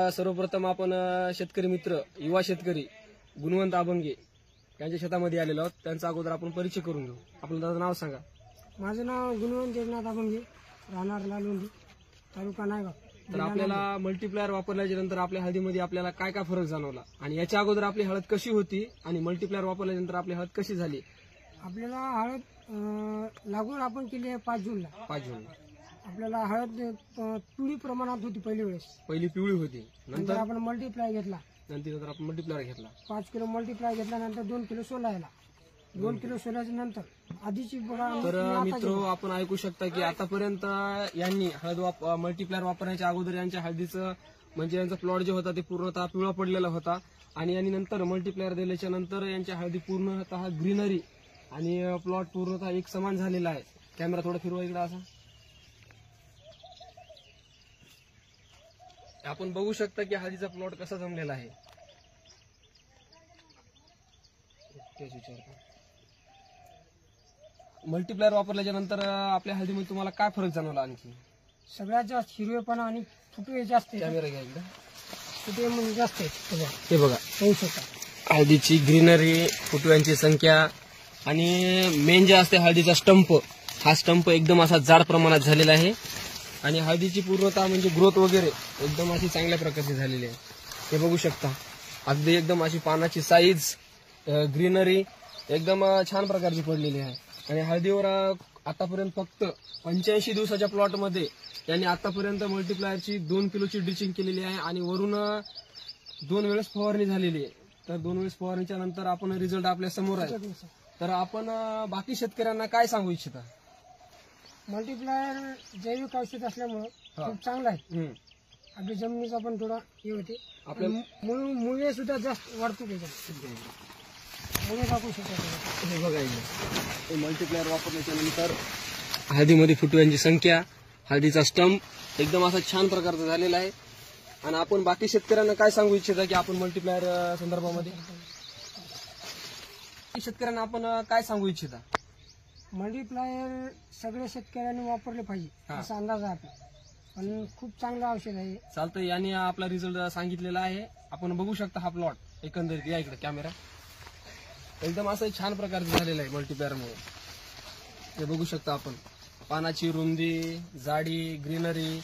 सर्वप्रथम आपण शेतकरी मित्र युवा शेतकरी गुणवंत अभंगे यांच्या शेतामध्ये आलेलो आहोत। त्यांचा अगोदर आपण परिचय करून घेऊ। आपलं दादा नाव सांगा। माझं नाव गुणवंत जगन्नाथ अभंगे, राहणार लालवंडी, तालुका नायगाव। तर आपल्याला मल्टीप्लायर वापरल्याच्या नंतर आपल्या हळदीमध्ये आपल्याला काय काय फरक जाणवला आणि याच्या अगोदर आपली हळद कशी होती आणि मल्टीप्लायर वापरल्यानंतर आपली हळद कशी झाली? आपल्याला हळद लागवड आपण केली आहे 5 जूनला। 5 जून आपल्याला हळद पिवळी प्रमाणात होती पहिली पिवळी होती, नंतर आपण मल्टीप्लाय घेतला। नंतर आपण मल्टीप्लायर घेतला, 5 किलो मल्टीप्लाय घेतल्यानंतर 2 किलो सोलायला, 2 किलो सोल्याच्या नंतर आधीची बघा। तर मित्र आपण ऐकू शकता की आतापर्यंत यांनी हळद मल्टीप्लायर वापरण्याच्या अगोदर यांच्या हळदीचं म्हणजे यांचा प्लॉट जो होता ते पूर्णतः पिवळा पडलेला होता आणि यांनी नंतर मल्टीप्लायर दिल्याच्या नंतर यांच्या हळदी पूर्णतः ग्रीनरी आणि प्लॉट पूर्णतः एक समान झालेला आहे। कॅमेरा थोडा फिरवा इकडे असा। आपण बघू शकता की हळदीचा प्लॉट कसा जमलेला आहे। मल्टीप्लायर वापरल्याच्या नंतर आपल्या हळदीमध्ये तुम्हाला काय फरक जाणवला? आणखी सगळ्यात जास्त हिरवेपणा आणि फुटवे जास्त आहे। कॅमेरा घ्या एकदा, फुटवे म्हणजे जास्त आहे। हे बघा होऊ शकता हळदीची ग्रीनरी, फुटव्यांची संख्या आणि मेन जे असते हळदीचा स्टंप, हा स्टंप एकदम असा जाड प्रमाणात झालेला आहे आणि हळदीची पूर्णतः म्हणजे ग्रोथ वगैरे एकदम अशी चांगल्या प्रकारची झालेली आहे। हे बघू शकता अगदी एकदम अशी पानाची साईज, ग्रीनरी एकदम छान प्रकारची पडलेली आहे आणि हळदीवर आतापर्यंत फक्त 85 दिवसाच्या प्लॉटमध्ये यांनी आतापर्यंत मल्टीप्लायरची 2 किलोची ड्रिचिंग केलेली आहे आणि वरून 2 वेळेस फवारणी झालेली आहे। तर 2 वेळेस फवारणीच्या नंतर आपण रिझल्ट आपल्या समोर आहे। तर आपण बाकी शेतकऱ्यांना काय सांगू इच्छिता? मल्टीप्लायर जैविक औषध असल्यामुळे खूप चांगला आहे। आपली जमिनीचा पण थोडा हे होते, आपल्या मुळे सुद्धा जास्त वाढतो मुळे टाकू शकतो। हे बघायचं मल्टीप्लायर वापरल्याच्या नंतर हळदीमध्ये फुटव्यांची संख्या, हळदीचा स्टंप एकदम असा छान प्रकारचा झालेला आहे। आणि आपण बाकी शेतकऱ्यांना काय सांगू इच्छिता की आपण मल्टीप्लायर संदर्भामध्ये शेतकऱ्यांना आपण काय सांगू इच्छिता? मल्टीप्लायर सगळ्या शेतकऱ्यांनी वापरले पाहिजे असा अंदाज आहे आपला, पण खूप चांगलं औषध आहे। चालतं, यांनी आपला रिझल्ट सांगितलेला आहे। आपण बघू शकता हा प्लॉट एकंदरीत, या इकडे कॅमेरा, एकदम असं छान प्रकारचं झालेलं आहे मल्टीप्लायरमुळे। हे बघू शकता आपण पानाची रुंदी, जाडी, ग्रीनरी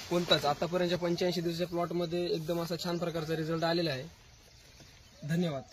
कोणताच आतापर्यंतच्या 85 दिवसाच्या प्लॉटमध्ये एकदम असा छान प्रकारचा रिझल्ट आलेला आहे। धन्यवाद।